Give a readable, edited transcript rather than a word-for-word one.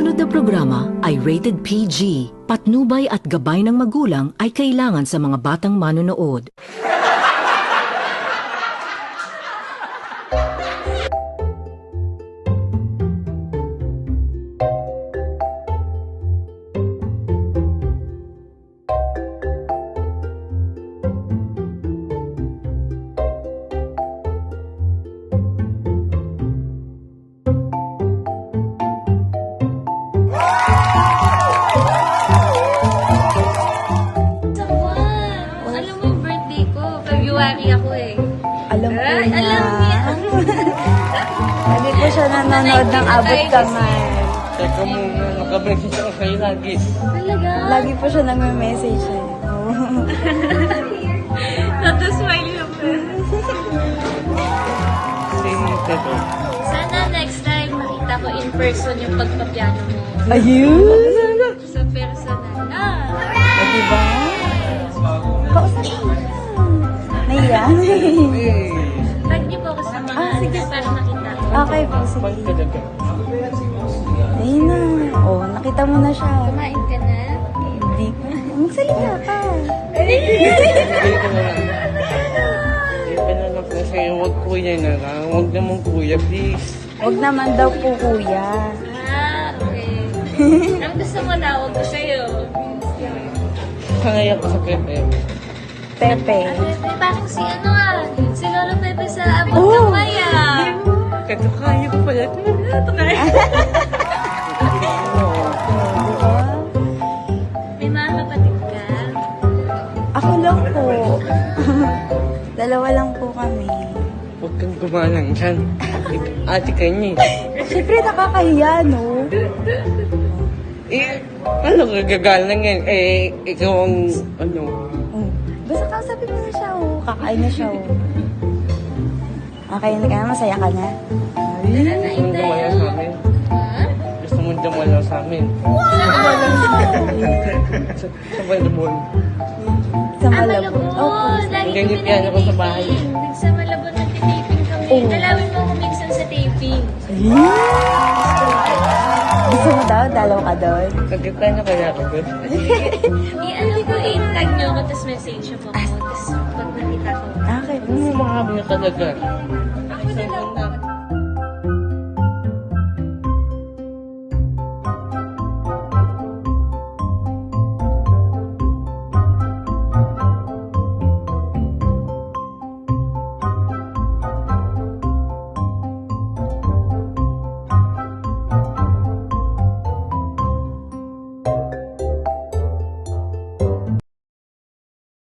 susunod na programa ay rated PG. Patnubay at gabay ng magulang ay kailangan sa mga batang manonood. Alam mo yung birthday ko, February ako eh. Alam ko Ay, na. alam niya. Lagi po siya nanonood ng abot kamay. Teka muna, nakabrexit ako kayo lagi. Talaga? Lagi po siya nagme-message eh. Nato-smile na po. Teka. Sana next time makita ko in person yung pagpapiano mo. Ayun! Sa personal. Diba? Kausap mo na. Naiya? Tag niyo po ako sa mga sige. para makita ko. Okay po, sige. Ayun na. Oh, nakita mo na siya. Kumain ka na? Hindi ko. Magsalita ka. Hindi ko na lang. Hindi pa na lang po sa'yo, huwag kuya na lang. Huwag naman kuya, please. Huwag naman daw po kuya. Okay. Ang gusto mo tawag ko sa'yo. Kangaya ko sa Pepe. Pepe. Parang si si Lolo Pepe sa abot kamay Kaya kaya ko pala. Diba? May mga kapatid ka? Ako lang po. Dalawa lang po kami. Huwag kang gumalang dyan. Ate ka niya Siyempre nakakahiya, no? eh. Ano gagalang yan? Eh, ikaw ang, ano, Basta kausapin mo na siya, oh. Kakain na siya, oh. Okay na ka na? Masaya ka na? gusto mong dumalaw sa amin? Gusto mong dumalaw sa amin? Sa Malabon. Sa Malabon. Opo. Lagi Ganyan kami piano ko sa bahay. nag-taping. Sa Malabon nag-taping kami. Oh. Dalawin mo ako minsan sa taping. Gusto mo daw? Dalaw ka doon? Nagkakanya kaya ako doon? I-ano ko, i-tag nyo ako, tapos message nyo po ako. Tapos pag nakita ko. Okay. Ano mo mga kami na talaga?